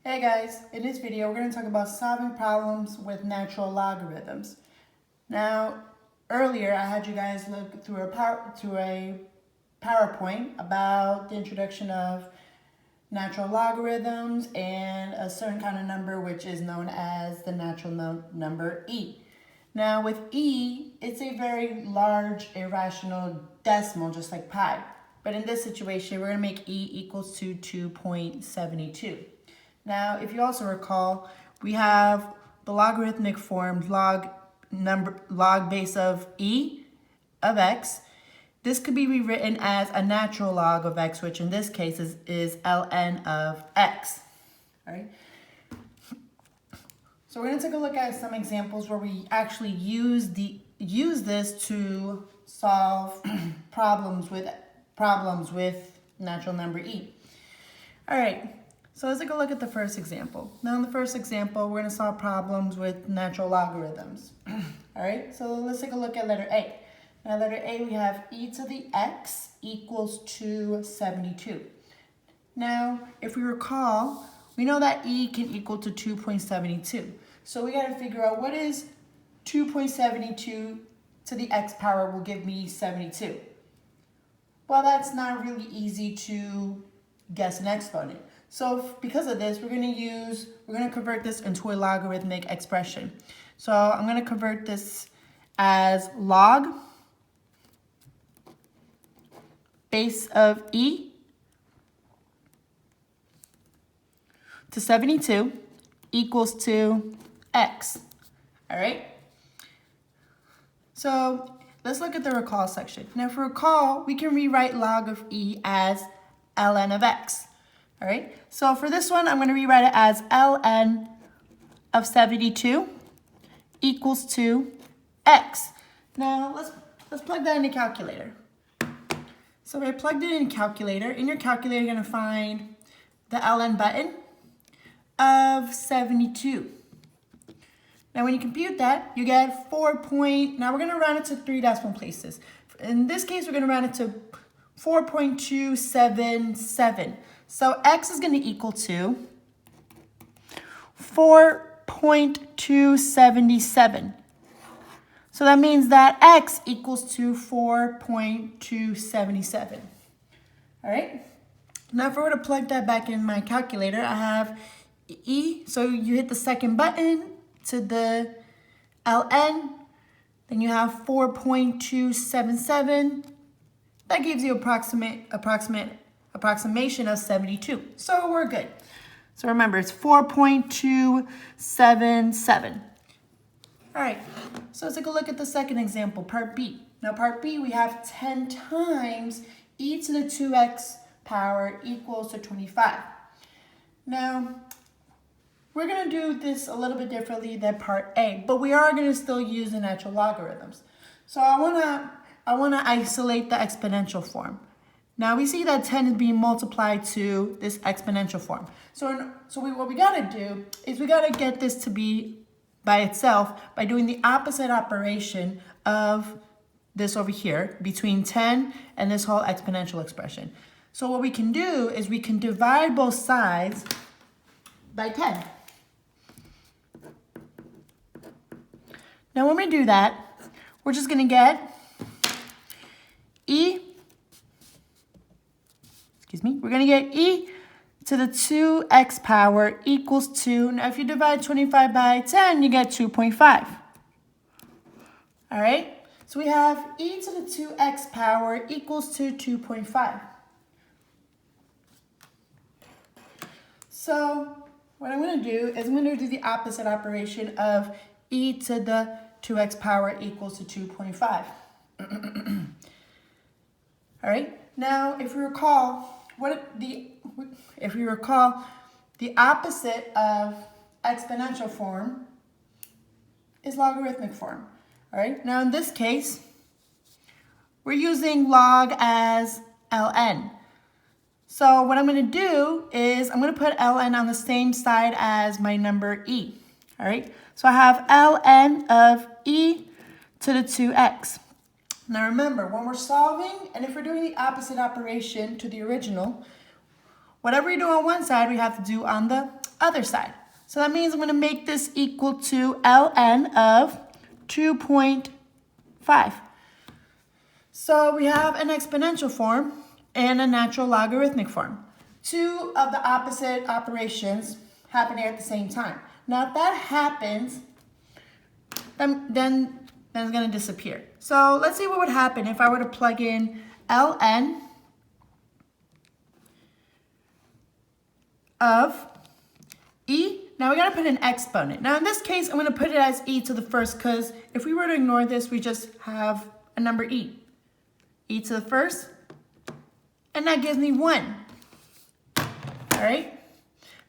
Hey guys, in this video we're going to talk about solving problems with natural logarithms. Now, earlier I had you guys look through a PowerPoint about the introduction of natural logarithms and a certain kind of number which is known as the natural number e. Now with e, it's a very large irrational decimal just like pi. But in this situation, we're going to make e equals to 2.72. Now, if you also recall, we have the logarithmic form log base of e of x. This could be rewritten as a natural log of x, which in this case is ln of x. All right. So we're going to take a look at some examples where we actually use this to solve problems with natural number e. All right. So let's take a look at the first example. Now in the first example, we're going to solve problems with natural logarithms. All right, so let's take a look at letter A. Now letter A, we have e to the x equals 272. Now, if we recall, we know that e can equal to 2.72. So we got to figure out what is 2.72 to the x power will give me 72. Well, that's not really easy to guess an exponent. So because of this, we're going to convert this into a logarithmic expression. So I'm going to convert this as log base of e to 72 equals to x. All right? So let's look at the recall section. Now for recall, we can rewrite log of e as ln of x. All right, so for this one, I'm going to rewrite it as ln of 72 equals to x. Now, let's plug that in the calculator. So I plugged it in the calculator. In your calculator, you're going to find the ln button of 72. Now, when you compute that, you get now we're going to round it to 3 decimal places. In this case, we're going to round it to 4.277. So x is going to equal to 4.277. So that means that x equals to 4.277. All right. Now if I were to plug that back in my calculator, I have e. So you hit the second button to the ln. Then you have 4.277. That gives you approximation of 72. So we're good. So remember, it's 4.277. All right, so let's take a look at the second example, part B. Now part B, we have 10 times e to the 2x power equals to 25. Now, we're going to do this a little bit differently than part A, but we are going to still use the natural logarithms. So I want to isolate the exponential form. Now we see that 10 is being multiplied to this exponential form. What we got to do is we got to get this to be by itself by doing the opposite operation of this over here between 10 and this whole exponential expression. So what we can do is we can divide both sides by 10. Now when we do that, we're just going to get we're going to get e to the 2x power equals 2. Now, if you divide 25 by 10, you get 2.5. All right? So we have e to the 2x power equals to 2.5. So what I'm going to do is I'm going to do the opposite operation of e to the 2x power equals to 2.5. All right? Now, if you recall, the opposite of exponential form is logarithmic form. All right. Now, in this case, we're using log as ln. So what I'm going to do is I'm going to put ln on the same side as my number e. All right. So I have ln of e to the 2x. Now remember, when we're solving, and if we're doing the opposite operation to the original, whatever you do on one side, we have to do on the other side. So that means I'm going to make this equal to ln of 2.5. So we have an exponential form and a natural logarithmic form. Two of the opposite operations happening at the same time. Now if that happens, then it's going to disappear. So let's see what would happen if I were to plug in ln of e. Now we got to put an exponent. Now in this case, I'm going to put it as e to the first, because if we were to ignore this, we just have a number e. E to the first, and that gives me 1. All right.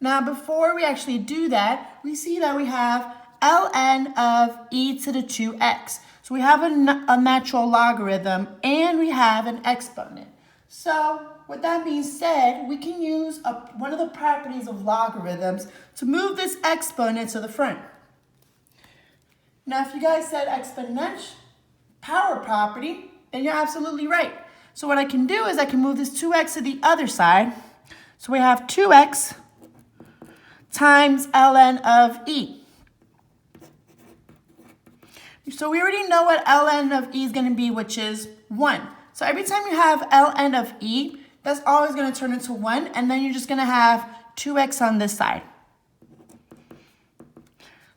Now before we actually do that, we see that we have ln of e to the 2x. So we have a natural logarithm and we have an exponent. So with that being said, we can use one of the properties of logarithms to move this exponent to the front. Now if you guys said exponential power property, then you're absolutely right. So what I can do is I can move this 2x to the other side. So we have 2x times ln of e. So we already know what ln of e is going to be, which is 1. So every time you have ln of e, that's always going to turn into 1, and then you're just going to have 2x on this side.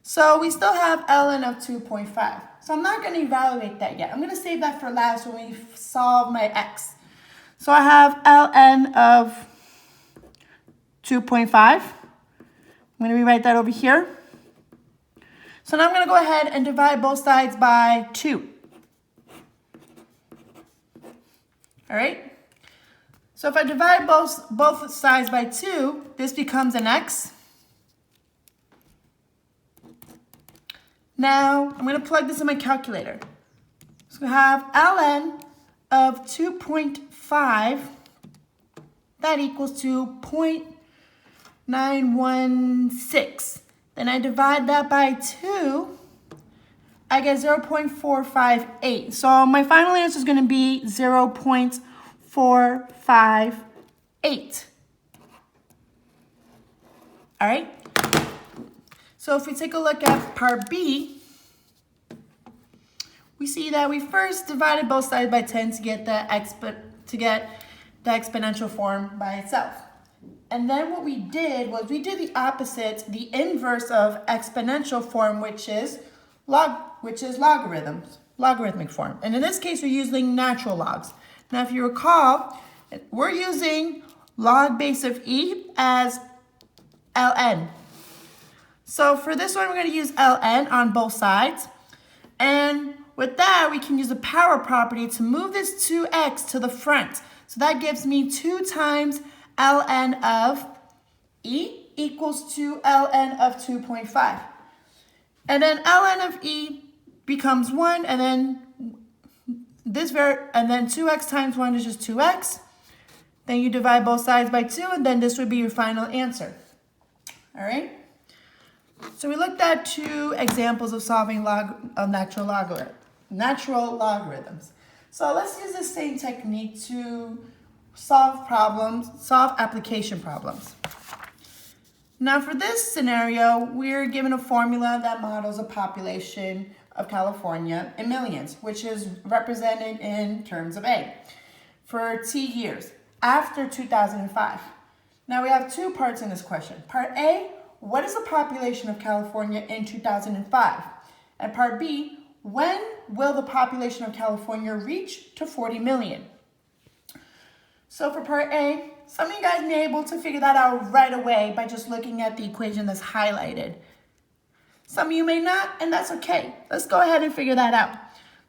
So we still have ln of 2.5. So I'm not going to evaluate that yet. I'm going to save that for last when we solve my x. So I have ln of 2.5. I'm going to rewrite that over here. So now I'm going to go ahead and divide both sides by 2. All right? So if I divide both sides by 2, this becomes an x. Now I'm going to plug this in my calculator. So I have ln of 2.5. That equals to 0.916. Then I divide that by 2, I get 0.458. So my final answer is going to be 0.458. All right? So if we take a look at part B, we see that we first divided both sides by 10 to get the exponential form by itself. And then what we did was we did the opposite, the inverse of exponential form, which is logarithmic form. And in this case, we're using natural logs. Now, if you recall, we're using log base of e as ln. So for this one, we're going to use ln on both sides. And with that, we can use the power property to move this 2x to the front. So that gives me 2 times ln of e equals to ln of 2.5. And then ln of e becomes 1, and then 2x times 1 is just 2x. Then you divide both sides by 2, and then this would be your final answer. All right? So we looked at 2 examples of solving natural logarithms. So let's use the same technique to solve application problems. Now for this scenario, we're given a formula that models a population of California in millions, which is represented in terms of A, for T years, after 2005. Now we have 2 parts in this question. Part A, what is the population of California in 2005? And part B, when will the population of California reach to 40 million? So for part A, some of you guys may be able to figure that out right away by just looking at the equation that's highlighted. Some of you may not, and that's okay. Let's go ahead and figure that out.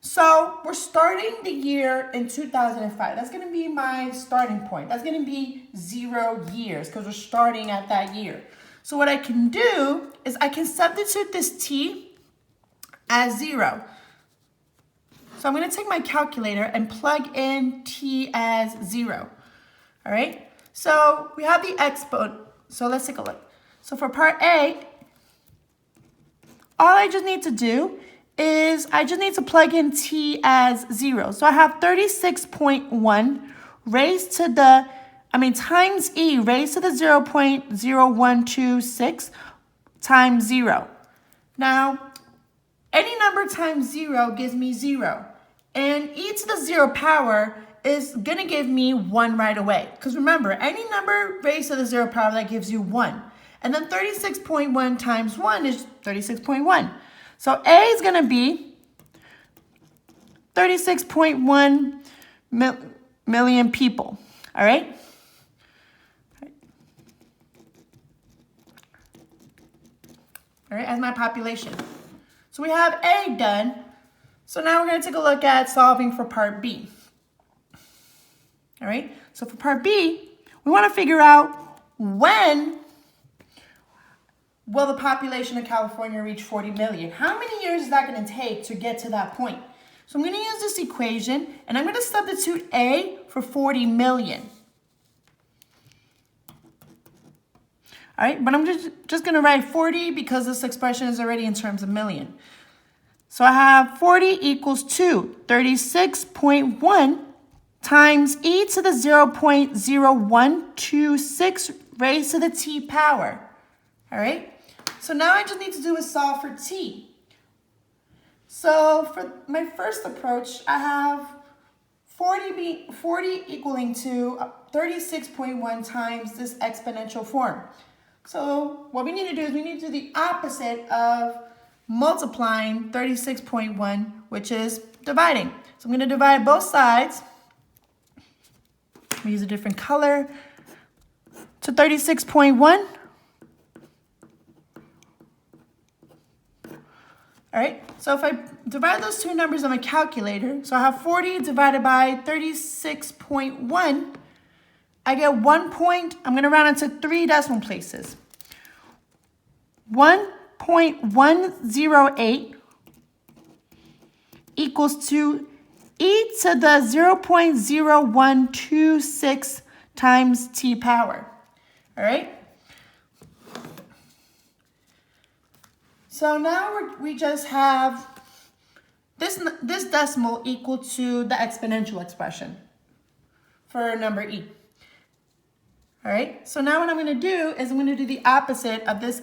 So we're starting the year in 2005. That's going to be my starting point. That's going to be 0 years because we're starting at that year. So what I can do is I can substitute this t as 0. So I'm going to take my calculator and plug in t as 0. All right? So we have the exponent. So let's take a look. So for part A, all I just need to do is I just need to plug in t as 0. So I have 36.1 raised to the times e raised to the 0.0126 times 0. Now, any number times 0 gives me 0. And e to the 0 power is going to give me 1 right away. Because remember, any number raised to the 0 power, that gives you 1. And then 36.1 times 1 is 36.1. So A is going to be 36.1 million people. All right? All right, as my population. So we have A done. So now we're going to take a look at solving for part B. All right, so for part B, we want to figure out when will the population of California reach 40 million? How many years is that going to take to get to that point? So I'm going to use this equation, and I'm going to substitute A for 40 million. All right, but I'm just going to write 40 because this expression is already in terms of million. So I have 40 equals to 36.1 times e to the 0.0126 raised to the t power. All right, so now I just need to do is solve for t. So for my first approach, I have 40 equaling to 36.1 times this exponential form. So what we need to do is we need to do the opposite of multiplying 36.1, which is dividing. So I'm going to divide both sides. We use a different color to 36.1. All right, so if I divide those two numbers on my calculator, so I have 40 divided by 36.1, I get I'm going to round it to 3 decimal places. 1.108 equals to e to the 0.0126 times t power. All right? So now we just have this decimal equal to the exponential expression for number e. All right, so now what I'm going to do is I'm going to do the opposite of this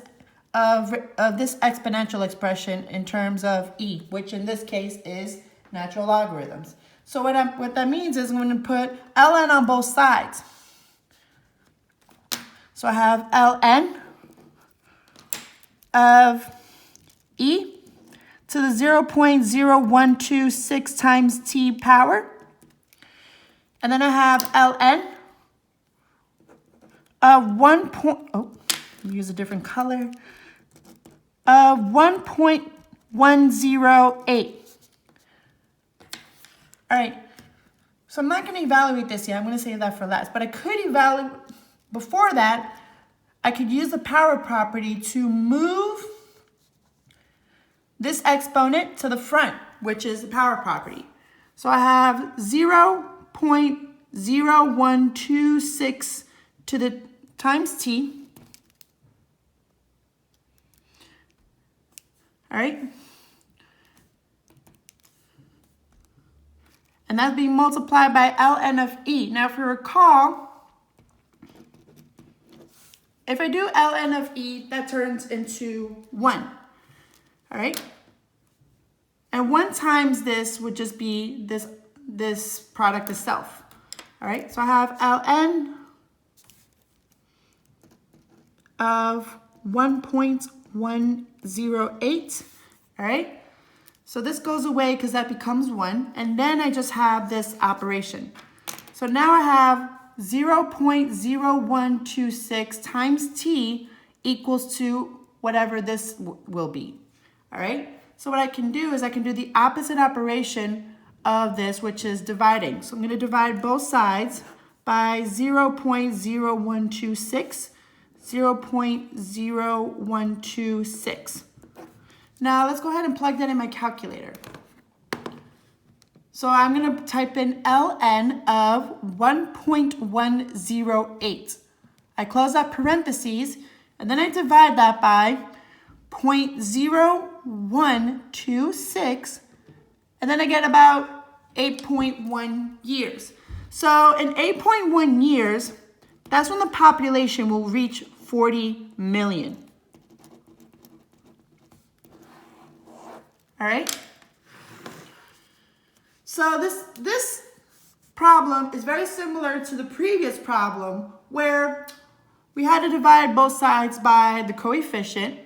exponential expression in terms of e, which in this case is natural logarithms. So what that means is I'm going to put ln on both sides. So I have ln of e to the 0.0126 times t power. And then I have ln of use a different color, of 1.108. All right, so I'm not going to evaluate this yet. I'm going to save that for last. But I could evaluate, before that, I could use the power property to move this exponent to the front, which is the power property. So I have 0.0126 to the times t. All right. And that's being multiplied by ln of e. Now, if you recall, if I do ln of e, that turns into 1. All right. And 1 times this would just be this product itself. All right. So I have ln of 1.108. All right. So this goes away because that becomes 1. And then I just have this operation. So now I have 0.0126 times t equals to whatever this will be. All right. So what I can do is I can do the opposite operation of this, which is dividing. So I'm going to divide both sides by 0.0126. 0.0126. Now let's go ahead and plug that in my calculator. So I'm going to type in ln of 1.108. I close that parentheses, and then I divide that by 0.0126, and then I get about 8.1 years. So in 8.1 years, that's when the population will reach 40 million. All right? So this problem is very similar to the previous problem where we had to divide both sides by the coefficient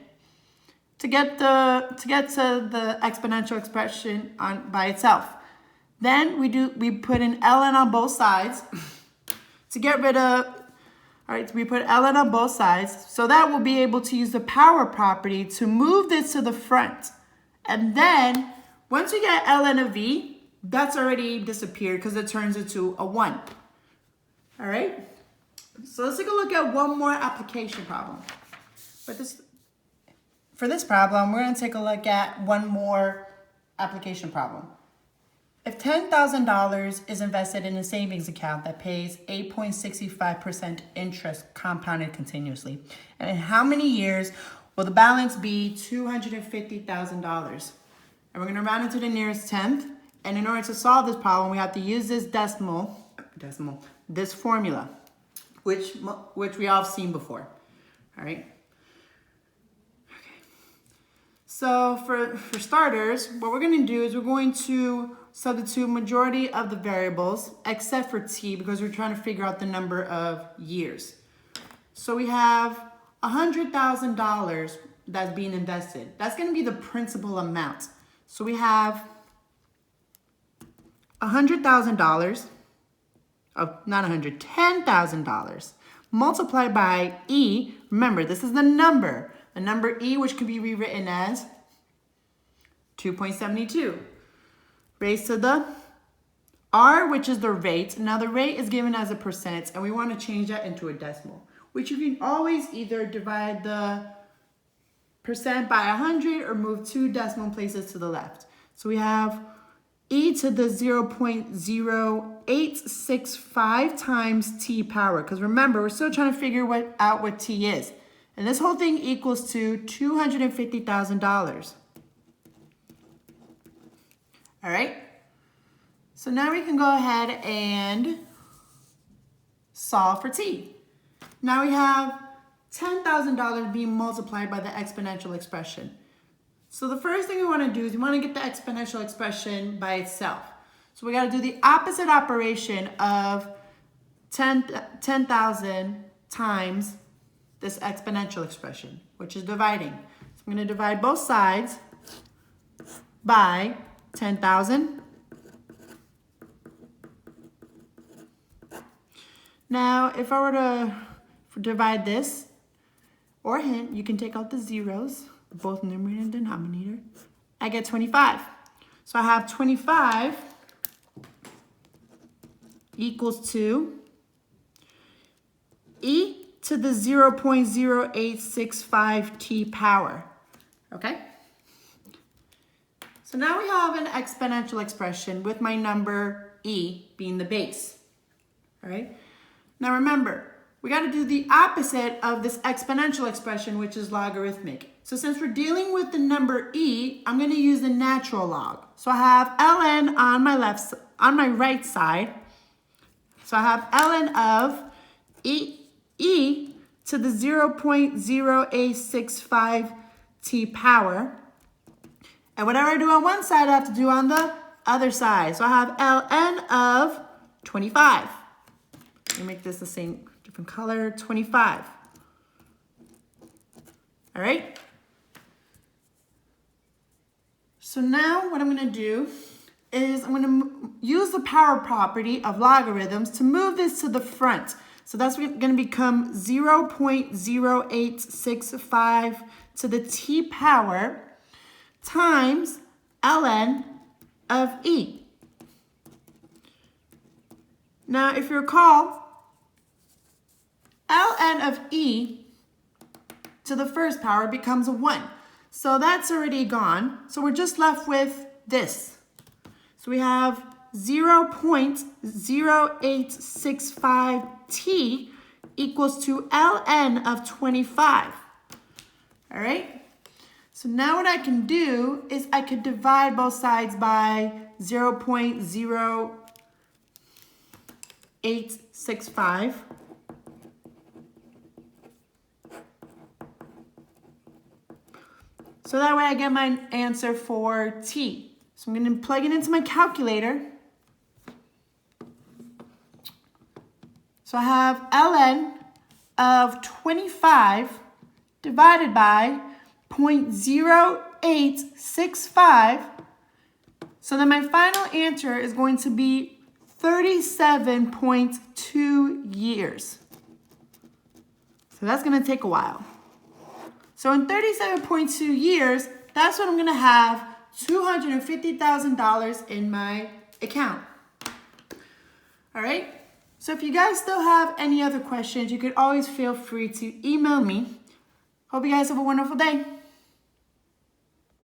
to get to the exponential expression by itself. Then we put an ln on both sides to get rid of, all right, so we put ln on both sides, so that we'll be able to use the power property to move this to the front. And then once we get ln of v, that's already disappeared because it turns into a 1. All right? So let's take a look at one more application problem. For this problem, we're going to take a look at one more application problem. If $10,000 is invested in a savings account that pays 8.65% interest compounded continuously, and in how many years will the balance be $250,000? And we're going to round it to the nearest tenth. And in order to solve this problem, we have to use this this formula, which we all have seen before. All right. Okay. So for starters, what we're going to do is we're going to substitute majority of the variables except for t because we're trying to figure out the number of years. So we have $100,000 that's being invested. That's going to be the principal amount. So we have $100,000, $10,000 multiplied by E. Remember, this is the number E, which can be rewritten as 2.72. Raised to the R, which is the rate. Now the rate is given as a percent, and we want to change that into a decimal, which you can always either divide the percent by 100 or move 2 decimal places to the left. So we have e to the 0.0865 times t power. Because remember, we're still trying to figure out what t is. And this whole thing equals to $250,000. All right? So now we can go ahead and solve for t. Now we have $10,000 being multiplied by the exponential expression. So the first thing we want to do is we want to get the exponential expression by itself. So we got to do the opposite operation of 10,000 times this exponential expression, which is dividing. So I'm going to divide both sides by 10,000. Now, if I were to divide this, or hint, you can take out the zeros, both numerator and denominator. I get 25. So I have 25 equals to e to the 0.0865 t power. Okay? So now we have an exponential expression with my number e being the base. All right? Now remember, we got to do the opposite of this exponential expression, which is logarithmic. So since we're dealing with the number e, I'm going to use the natural log. So I have ln on my right side. So I have ln of e to the 0.0865 t power. And whatever I do on one side, I have to do on the other side. So I have ln of 25. Let me make this the same, different color, 25. All right? So now what I'm going to do is I'm going to use the power property of logarithms to move this to the front. So that's going to become 0.0865 to the t power times ln of e. Now, if you recall, ln of e to the first power becomes a 1. So that's already gone. So we're just left with this. So we have 0.0865 t equals to ln of 25. All right? So now what I can do is I could divide both sides by 0.0865. So that way I get my answer for T. So I'm going to plug it into my calculator. So I have ln of 25 divided by 0.0865. So then my final answer is going to be 37.2 years. So that's going to take a while. So in 37.2 years, that's when I'm going to have $250,000 in my account. All right? So if you guys still have any other questions, you could always feel free to email me. Hope you guys have a wonderful day.